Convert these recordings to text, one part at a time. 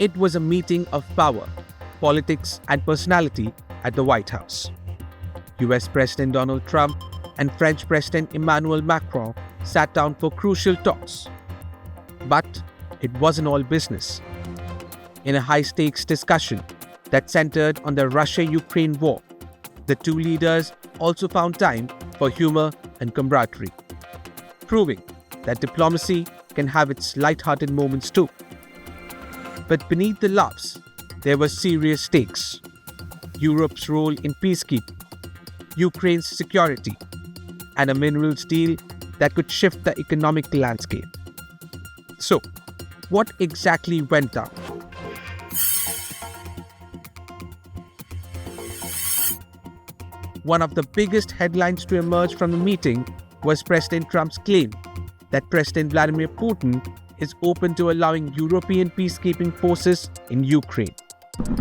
It was a meeting of power, politics, and personality at the White House. US President Donald Trump and French President Emmanuel Macron sat down for crucial talks. But it wasn't all business. In a high-stakes discussion that centered on the Russia-Ukraine war, the two leaders also found time for humor and camaraderie, proving that diplomacy can have its light-hearted moments too. But beneath the laughs, there were serious stakes. Europe's role in peacekeeping, Ukraine's security, and a minerals deal that could shift the economic landscape. So, what exactly went down? One of the biggest headlines to emerge from the meeting was President Trump's claim that President Vladimir Putin is open to allowing European peacekeeping forces in Ukraine.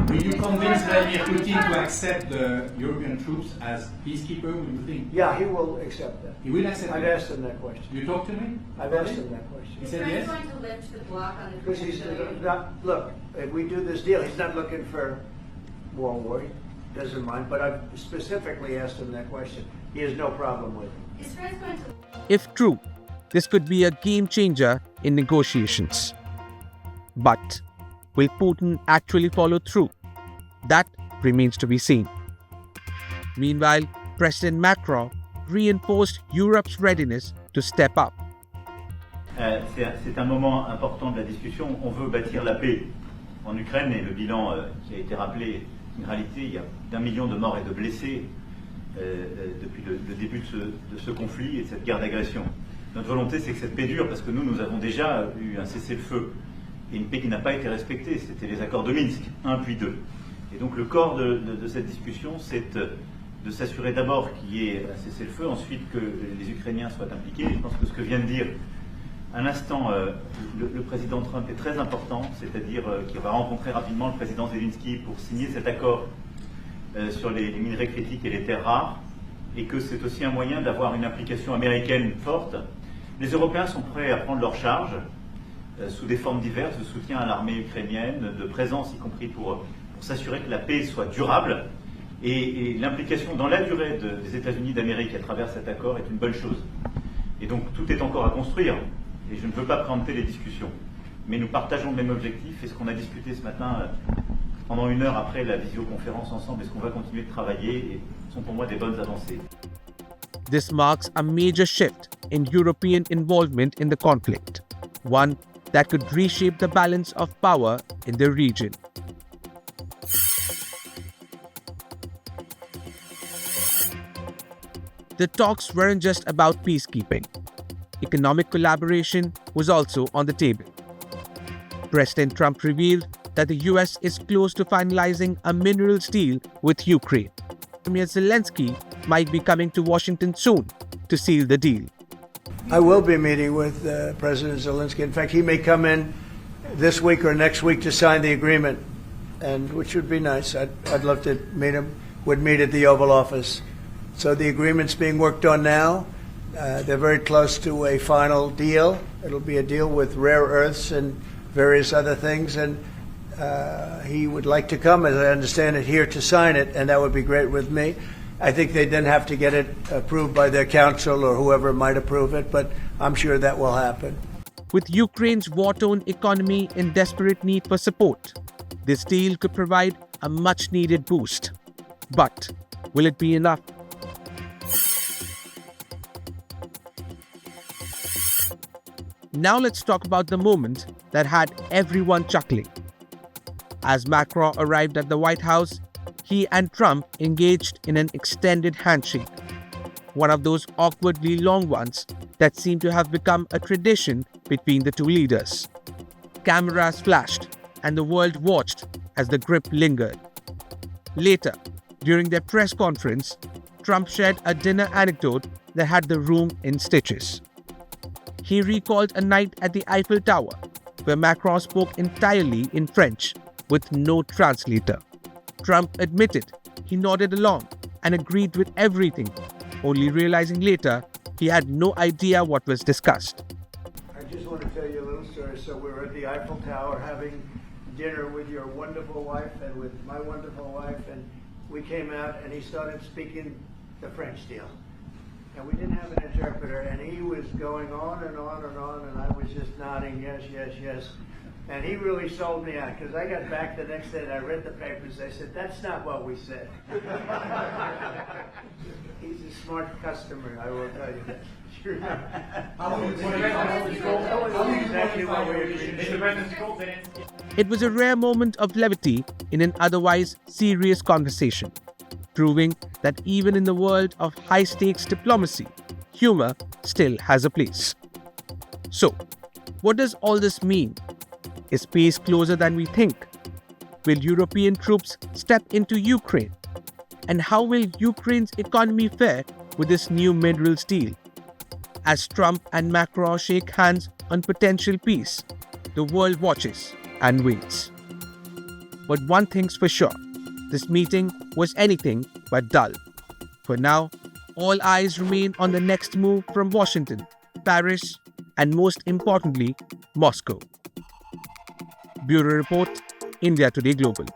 Will you convince Vladimir Putin to accept the European troops as peacekeeper, would you think? Yeah, he will accept that. He will accept I've that? asked him that question. You talked to him? I've asked him that question. He said yes? going to lift the block on the Because he's not, look, if we do this deal, he's not looking for war, he doesn't mind, but I've specifically asked him that question. He has no problem with it. Is France going to... If true, this could be a game changer in negotiations. But will Putin actually follow through? That remains to be seen. Meanwhile, President Macron reinforced Europe's readiness to step up. C'est un moment important de la discussion. On veut bâtir la paix en Ukraine et le bilan qui a été rappelé, une réalité, il y a d'1 million de morts et de blessés depuis le début de ce conflit et de cette guerre d'agression. Notre volonté, c'est que cette paix dure, parce que nous avons déjà eu un cessez-le-feu et une paix qui n'a pas été respectée. C'était les accords de Minsk, 1 puis 2. Et donc le corps de cette discussion, c'est de s'assurer d'abord qu'il y ait un cessez-le-feu, ensuite que les Ukrainiens soient impliqués. Je pense que ce que vient de dire à l'instant le président Trump est très important, c'est-à-dire qu'il va rencontrer rapidement le président Zelensky pour signer cet accord sur les minerais critiques et les terres rares, et que c'est aussi un moyen d'avoir une implication américaine forte. Les Européens sont prêts à prendre leur charge sous des formes diverses de soutien à l'armée ukrainienne, de présence y compris pour s'assurer que la paix soit durable. Et l'implication dans la durée des États-Unis d'Amérique à travers cet accord est une bonne chose. Et donc tout est encore à construire, et je ne veux pas préempter les discussions. Mais nous partageons le même objectif, et ce qu'on a discuté ce matin pendant 1 heure après la visioconférence ensemble, et ce qu'on va continuer de travailler, et sont pour moi des bonnes avancées. This marks a major shift in European involvement in the conflict, one that could reshape the balance of power in the region. The talks weren't just about peacekeeping. Economic collaboration was also on the table. President Trump revealed that the US is close to finalizing a minerals deal with Ukraine. Premier Zelensky might be coming to Washington soon to seal the deal. I will be meeting with President Zelensky. In fact, he may come in this week or next week to sign the agreement, and which would be nice. I'd love to meet him. Would meet at the Oval Office. So the agreement's being worked on now. They're very close to a final deal. It'll be a deal with rare earths and various other things, and he would like to come, as I understand it, here to sign it, and that would be great with me. I think they then have to get it approved by their council or whoever might approve it, but I'm sure that will happen. With Ukraine's war-torn economy in desperate need for support, this deal could provide a much-needed boost. But will it be enough? Now let's talk about the moment that had everyone chuckling. As Macron arrived at the White House, he and Trump engaged in an extended handshake, one of those awkwardly long ones that seem to have become a tradition between the two leaders. Cameras flashed, and the world watched as the grip lingered. Later, during their press conference, Trump shared a dinner anecdote that had the room in stitches. He recalled a night at the Eiffel Tower, where Macron spoke entirely in French with no translator. Trump admitted he nodded along and agreed with everything, only realizing later he had no idea what was discussed. I just want to tell you a little story. So we were at the Eiffel Tower having dinner with your wonderful wife and with my wonderful wife, and we came out and he started speaking the French deal. And we didn't have an interpreter, and he was going on and on and on, and I was just nodding, yes, yes, yes. And he really sold me out, because I got back the next day and I read the papers. I said, that's not what we said. He's a smart customer, I will tell you that. Sure. Exactly what we agreed. It was a rare moment of levity in an otherwise serious conversation, proving that even in the world of high-stakes diplomacy, humor still has a place. So, what does all this mean? Is peace closer than we think? Will European troops step into Ukraine? And how will Ukraine's economy fare with this new minerals deal? As Trump and Macron shake hands on potential peace, the world watches and waits. But one thing's for sure, this meeting was anything but dull. For now, all eyes remain on the next move from Washington, Paris, and most importantly, Moscow. Bureau Report, India Today Global.